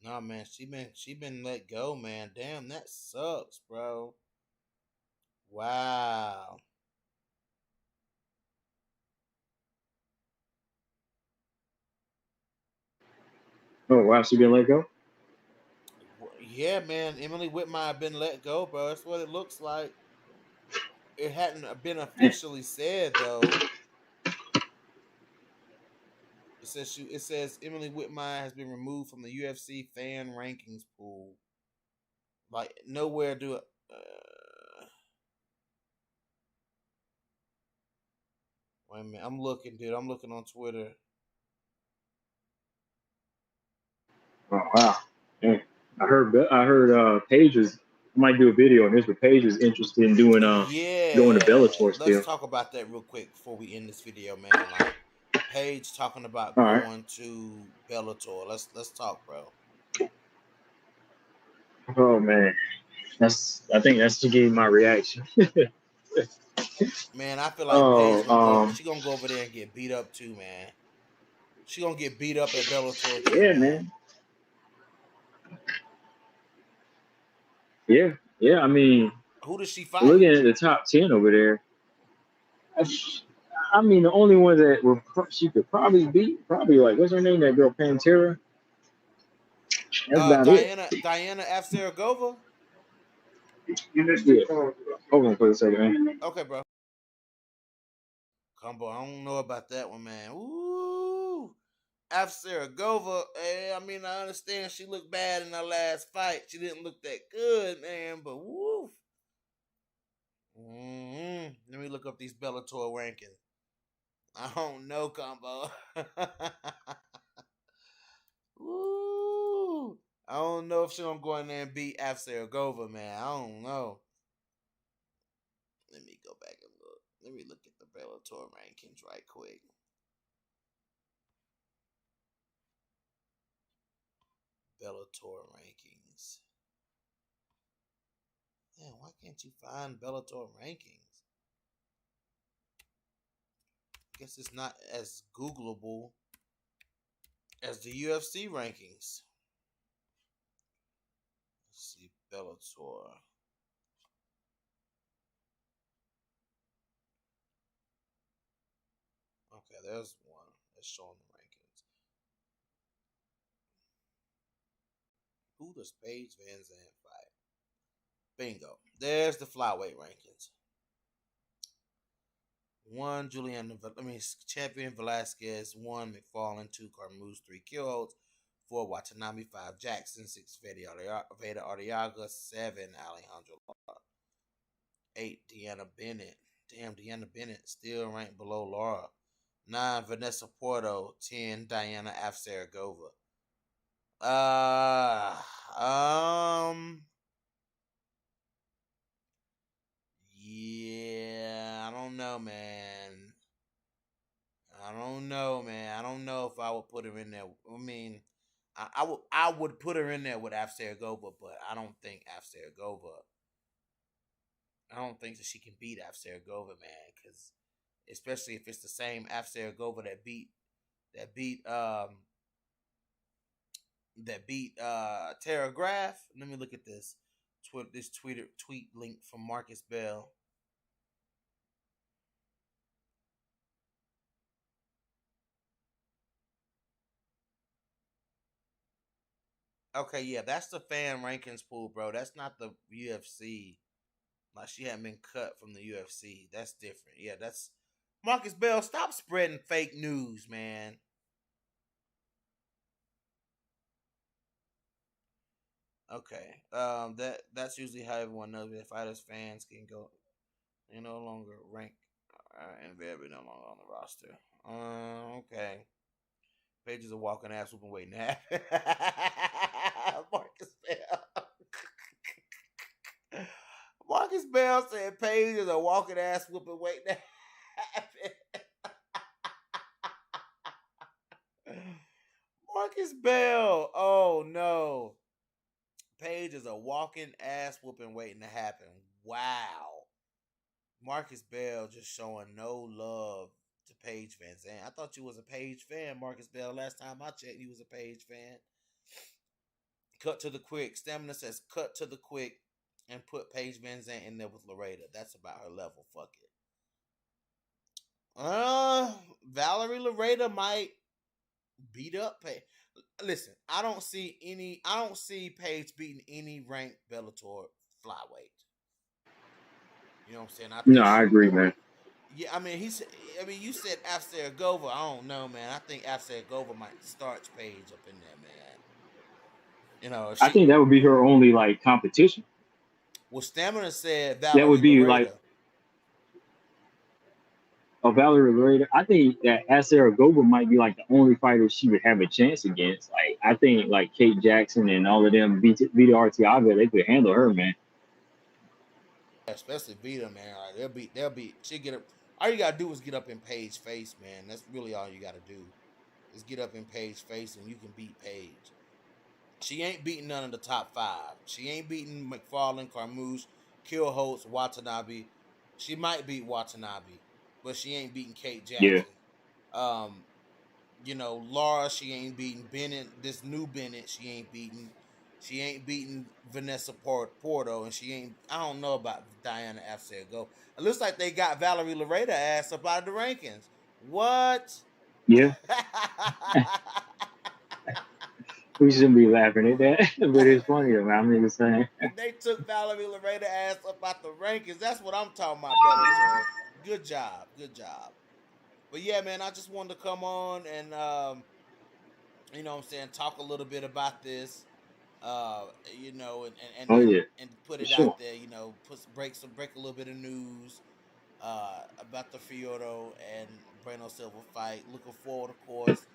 Nah, man, she been let go, man. Damn, that sucks, bro. Wow. Oh wow, she been let go. Yeah, man. Emily Whitmire been let go, bro. That's what it looks like. It hadn't been officially said though. It says Emily Whitmire has been removed from the UFC fan rankings pool. Like nowhere do it. Wait a minute, I'm looking, dude. I'm looking on Twitter. Oh wow. Yeah. I heard Paige might do a video on this, but Paige is interested in doing going to Yeah, Bellator let's still. talk about that real quick before we end this video, man. Like Paige talking about All right. going to Bellator. Let's talk, bro. Oh man. I think that's to give my reaction. Man, I feel like Paige Oh, gonna go. She gonna go over there and get beat up too, man. She gonna get beat up at Bellator too, yeah, man. man. Yeah, yeah. I mean, Who does she fight? looking at the top 10 over there, I mean, the only one that she could probably beat, probably like, what's her name? That girl, Pantera. That's about it. Diana Afsaragova. Yeah. Hold on for a second, man. Okay, bro. Combo. I don't know about that one, man. Ooh. Afsaragova. I mean, I understand she looked bad in her last fight. She didn't look that good, man. But woo. Let me look up these Bellator rankings. I don't know, Combo. Woo! I don't know if she's gonna go in there and beat Afsaragova, man. I don't know. Let me go back and look. Let me look at the Bellator rankings right quick. Bellator rankings. Man, why can't you find Bellator rankings? I guess it's not as Googleable as the UFC rankings. Let's see, Bellator. Okay, there's one that's showing the rankings. Who does Paige Van Zandt fight? Bingo. There's the flyweight rankings. One, Champion Velasquez. One, McFarlane. Two, Carmouche. Three, Killholtz. 4, Watanabe. 5, Jackson. 6, Veda Arteaga. 7, Alejandro Lara. 8, Deanna Bennett. Damn, Deanna Bennett still ranked below Laura. 9, Vanessa Porto. 10, Diana Afsaragova. Yeah, I don't know, man. I don't know, man. I don't know if I would put her in there. I mean, I would put her in there with Afsaragova, but I don't think Afsaragova. I don't think that she can beat Afsaragova, man. Because especially if it's the same Afsaragova that beat Tara Graf. Let me look at this. Tweet link from Marcus Bell. Okay, yeah, that's the fan rankings pool, bro. That's not the UFC. Like she hadn't been cut from the UFC. That's different. Yeah, that's Marcus Bell. Stop spreading fake news, man. Okay, that's usually how everyone knows that fighters fans can go. They no longer rank and very no longer on the roster. Okay. Pages are walking ass whooping waiting to happen. Marcus Bell. Marcus Bell said Paige is a walking ass whooping waiting to happen. Marcus Bell. Oh no. Paige is a walking ass whooping waiting to happen. Wow. Marcus Bell just showing no love to Paige Van Zandt. I thought you was a Paige fan, Marcus Bell. Last time I checked, you was a Paige fan. Cut to the quick. Stamina says cut to the quick and put Paige Van Zandt in there with Loretta. That's about her level. Fuck it. Valerie Loretta might beat up Paige. Listen, I don't see Paige beating any ranked Bellator flyweight. You know what I'm saying? I No, think I agree, man. yeah, I mean you said Afsaragova. I don't know, man. I think Afsaragova might start Paige up in there, man. You know, if I she think that would be her only like competition. well Stamina said That Valerie would be like Loretta. a Valerie Loretta. I think that Asaragova might be like the only fighter she would have a chance against. Like I think like Kate Jackson and all of them, Vita Arteaga, they could handle her, man. Especially Vita, man. Like they'll be she get up. All you gotta do is get up in Paige face, man. That's really all you gotta do. Is get up in Paige face and you can beat Paige. She ain't beating none of the top 5. She ain't beating McFarlane, Carmouche, Killholtz, Watanabe. She might beat Watanabe, but she ain't beating Kate Yeah, Jackson. Um, Laura, she ain't beating Bennett. This new Bennett, she ain't beating. She ain't beating Vanessa Porto, and she ain't. I don't know about Diana Afsaragova. It looks like they got Valerie Loretta ass up out of the rankings. What? yeah. We shouldn't be laughing at that, but it's funny though, man. I'm just saying. They took Valerie Loretta ass up out the rankings. That's what I'm talking about, Bellator. Good job, good job. But yeah, man, I just wanted to come on and what I'm saying, talk a little bit about this. And Oh and yeah, and put for it sure. out there. Break a little bit of news about the Fiorot and Breno Silva fight. Looking forward, of course,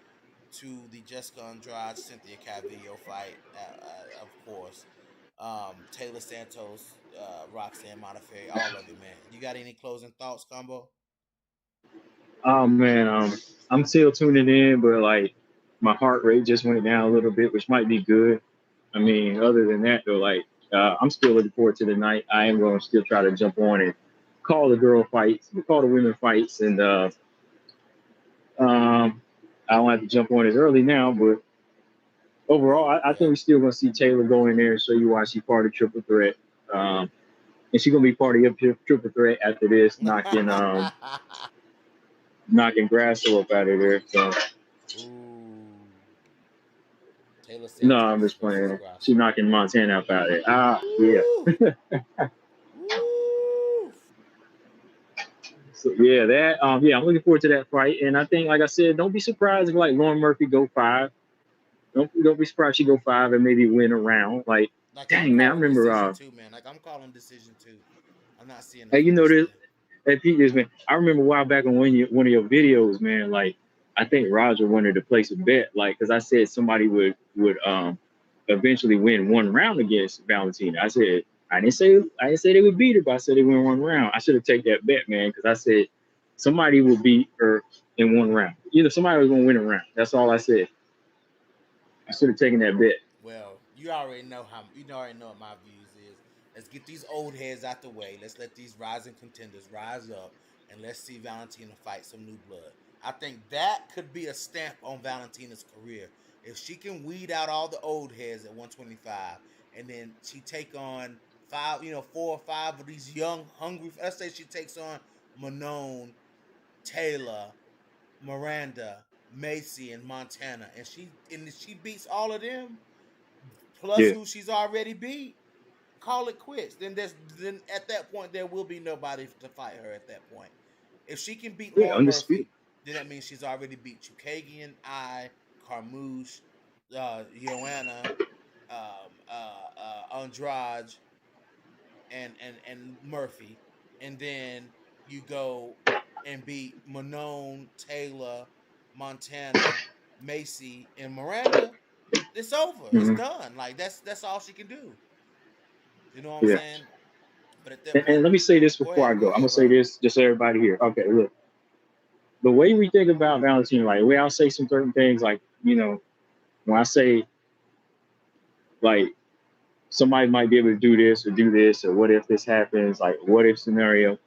to the Jessica Andrade Cynthia Calvillo fight, of course. Taylor Santos, Roxanne Modafferi, all of it, man. You got any closing thoughts, Combo? Oh man, I'm still tuning in, but like my heart rate just went down a little bit, which might be good. I mean, other than that though, like I'm still looking forward to the night. I am going to still try to jump on and call the girl fights, call the women fights, and I don't have to jump on as early now, but overall, I think Yeah. we're still going to see Taylor go in there and show you why she's part of Triple Threat. And she's going to be part of your Triple Threat after this, knocking Grasso up out of there. So, Ooh. Taylor no, I'm Santos just versus playing. She's Grasso. knocking Montana up out of there. Ooh. Yeah. Ooh. So, yeah, I'm looking forward to that fight. And I think, like I said, don't be surprised if like Lauren Murphy go 5. Don't be surprised she go 5 and maybe win a round. Like, Like I'm dang man, I calling remember. decision too, man. Like I'm calling decision too. I'm not seeing the Hey, you know finish this? there. Hey, Pete, this man. I remember a while back on one of your videos, man. Like, I think Roger wanted to place a bet, like, because I said somebody would eventually win one round against Valentina. I didn't say they would beat her, but I said they win one round. I should have taken that bet, man, because I said somebody will beat her in one round. Somebody was gonna win a round. That's all I said. I should have taken that bet. Well, you already know what my views is. Let's get these old heads out the way. Let's let these rising contenders rise up, and let's see Valentina fight some new blood. I think that could be a stamp on Valentina's career if she can weed out all the old heads at 125, and then she take on five, 4 or 5 of these young, hungry. Let's say she takes on Manon, Taylor, Miranda, Macy, and Montana, and she beats all of them plus Yeah, who she's already beat, call it quits. Then at that point there will be nobody to fight her at that point. If she can beat yeah, Lauren undisputed. Murphy, then that means she's already beat Chukagian, Carmouche, Joanna, Andrade, and Murphy, and then you go and beat Manon, Taylor, Montana, Macy, and Miranda. It's over. It's Hmm. done. Like that's all she can do. You know what I'm Yeah, saying? But at that and point, let me say this go before I ahead, go. I'm gonna say bro. this just so everybody here. Okay, look, the way we think about Valentina, like the way I'll say some certain things, like when I say like somebody might be able to do this, or what if this happens, like what if scenario,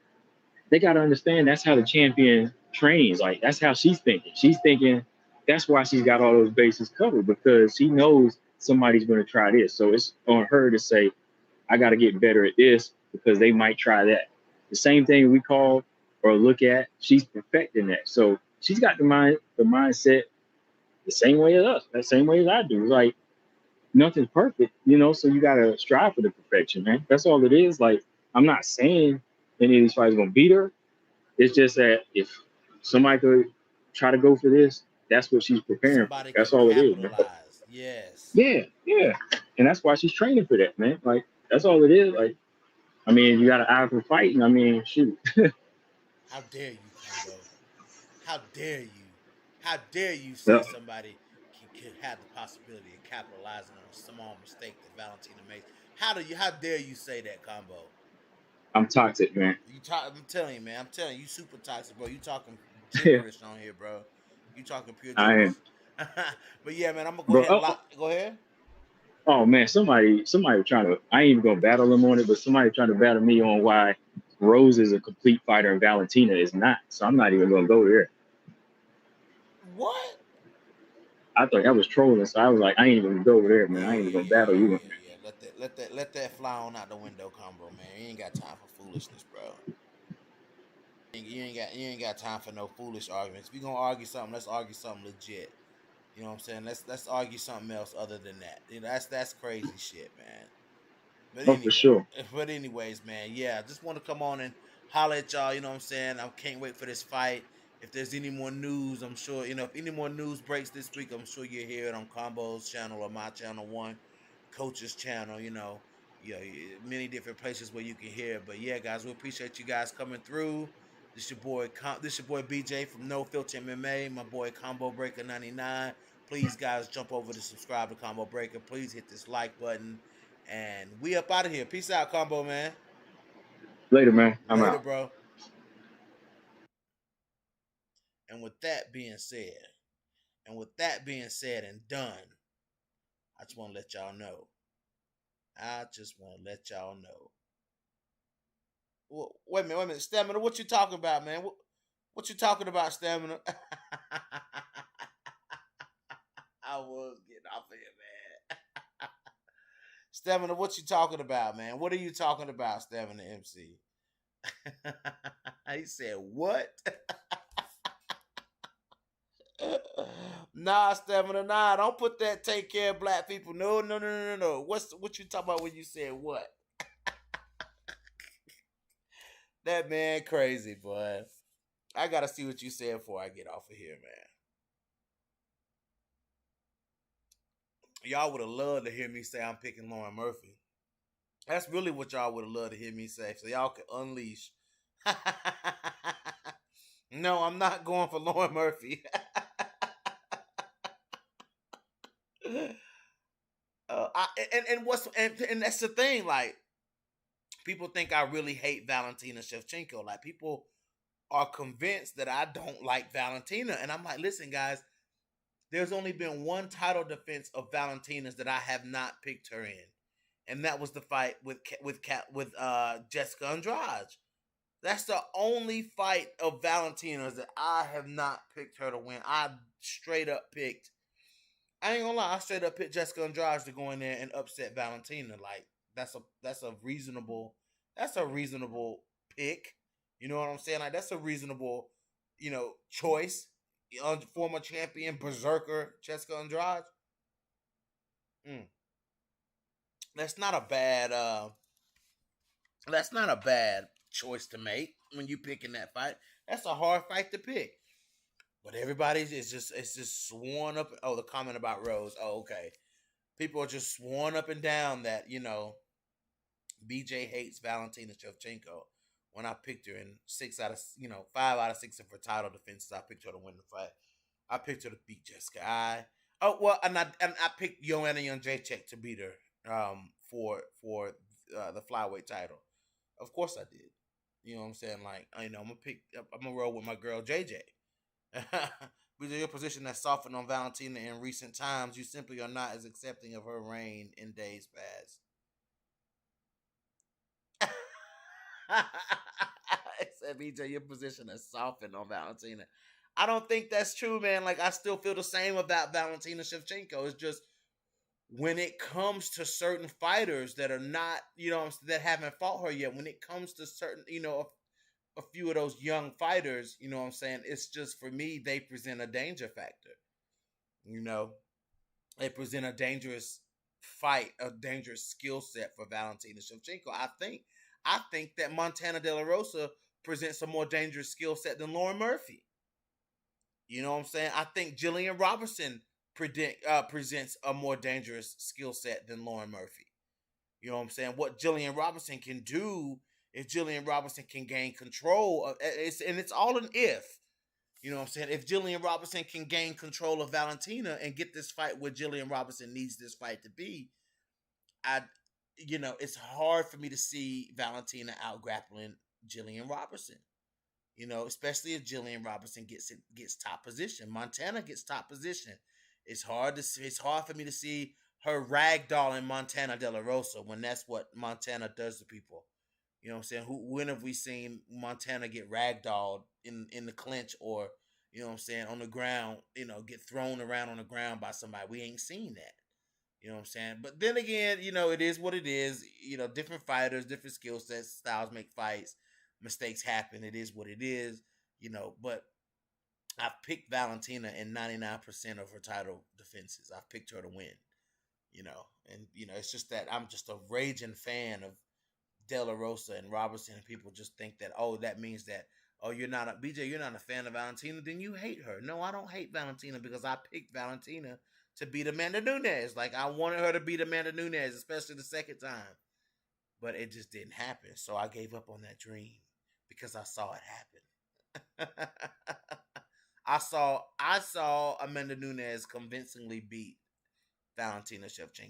they got to understand that's how the champion trains. Like that's how she's thinking. She's thinking that's why she's got all those bases covered because she knows somebody's going to try this. So it's on her to say, I got to get better at this because they might try that. The same thing we call or look at, she's perfecting that. So she's got the mindset the same way as us, the same way as I do. Like nothing's perfect. So you gotta strive for the perfection, man. That's all it is. Like I'm not saying any of these fighters gonna beat her. It's just that if somebody could try to go for this, that's what she's preparing for. Somebody That's can all it is, man. capitalize. Yes. Yeah, yeah. And that's why she's training for that, man. Like that's all it is. Like, I mean, you got an eye for fighting. I mean, shoot. How dare you, Combo? How dare you? How dare you say Yeah, somebody can have the possibility of capitalizing on a small mistake that Valentina makes? How dare you say that, Combo? I'm toxic, man. I'm telling you, man. I'm telling you, you super toxic, bro. You talking Yeah, gibberish on here, bro. You talking pure I am, gibberish. But yeah, man, I'm gonna go bro. ahead and go ahead. Oh man, somebody trying to. I ain't even gonna battle them on it, but somebody trying to battle me on why Rose is a complete fighter and Valentina is not. So I'm not even gonna go there. What? I thought that was trolling, so I was like, I ain't even gonna go there, man. I ain't even gonna battle you. Yeah. Let that fly on out the window, Combo, man. You ain't got time for foolishness, bro. You ain't got time for no foolish arguments. If we gonna argue something, let's argue something legit. You know what I'm saying? Let's argue something else other than that. That's crazy shit, man. But Oh, for anyway, sure. but anyways, man, yeah, I just want to come on and holler at y'all. You know what I'm saying? I can't wait for this fight. If there's any more news, I'm sure if any more news breaks this week, I'm sure you'll hear it on Combo's channel or my channel, One Coach's channel. Yeah, many different places where you can hear it. But yeah, guys, we appreciate you guys coming through. This your boy BJ from No Filter MMA. My boy Combo Breaker 99. Please, guys, jump over to subscribe to Combo Breaker. Please hit this like button. And we up out of here. Peace out, Combo, man. Later, man. I'm Later, out. bro. And with that being said, and done, I just want to let y'all know. Wait a minute. Stamina, what you talking about, man? What you talking about, Stamina? I was getting off of here, man. Stamina, what you talking about, man? What are you talking about, Stamina MC? He said, what? Nah, Stamina, nah. Don't put that take care of black people. No, no, no, no, no, no. What you talking about when you said what? That man crazy, boy. I gotta see what you said before I get off of here, man. Y'all would have loved to hear me say I'm picking Lauren Murphy. That's really what y'all would have loved to hear me say, so y'all could unleash. No, I'm not going for Lauren Murphy. And that's the thing. Like, people think I really hate Valentina Shevchenko. Like, people are convinced that I don't like Valentina, and I'm like, listen, guys. There's only been one title defense of Valentina's that I have not picked her in, and that was the fight with Jessica Andrade. That's the only fight of Valentina's that I have not picked her to win. I straight up picked. I ain't gonna lie. I straight up picked Jessica Andrade to go in there and upset Valentina. Like, that's a reasonable pick. You know what I'm saying? Like, that's a reasonable, choice. Former champion Berserker Jessica Andrade. Mm. That's not a bad. That's not a bad choice to make when you picking that fight. That's a hard fight to pick. But everybody's it's just sworn up. Oh, the comment about Rose. Oh, okay. People are just sworn up and down that BJ hates Valentina Shevchenko. When I picked her in 5 out of 6 of her title defenses, I picked her to win the fight. I picked her to beat Jessica. I picked Joanna Jędrzejczyk to beat her for the flyweight title. Of course I did. You know what I'm saying? Like, I'm gonna roll with my girl JJ. Because your position has softened on Valentina in recent times, you simply are not as accepting of her reign in days past. I said, BJ, your position has softened on Valentina. I don't think that's true, man. Like, I still feel the same about Valentina Shevchenko. It's just when it comes to certain fighters that are not, that haven't fought her yet, when it comes to certain, a few of those young fighters, you know what I'm saying? It's just, for me, they present a danger factor. You know, they present a dangerous fight, a dangerous skill set for Valentina Shevchenko. I think that Montana De La Rosa presents a more dangerous skill set than Lauren Murphy. You know what I'm saying? I think Jillian Robertson presents a more dangerous skill set than Lauren Murphy. You know what I'm saying? What Jillian Robinson can do if Jillian Robinson can gain control of it's all an if. You know what I'm saying? If Jillian Robinson can gain control of Valentina and get this fight where Jillian Robinson needs this fight to be, it's hard for me to see Valentina out grappling Jillian Robertson. Especially if Jillian Robinson gets top position. Montana gets top position. It's hard for me to see her ragdolling Montana De La Rosa when that's what Montana does to people. You know what I'm saying? When have we seen Montana get ragdolled in the clinch, or, you know what I'm saying, on the ground, get thrown around on the ground by somebody? We ain't seen that. You know what I'm saying? But then again, it is what it is. Different fighters, different skill sets, styles make fights. Mistakes happen. It is what it is. But I've picked Valentina in 99% of her title defenses. I've picked her to win. And it's just that I'm just a raging fan of De La Rosa and Robertson, and people just think that, oh, that means that, oh, you're not a fan of Valentina, then you hate her. No, I don't hate Valentina, because I picked Valentina to beat Amanda Nunes. Like, I wanted her to beat Amanda Nunes, especially the second time. But it just didn't happen. So I gave up on that dream because I saw it happen. I saw Amanda Nunes convincingly beat Valentina Shevchenko.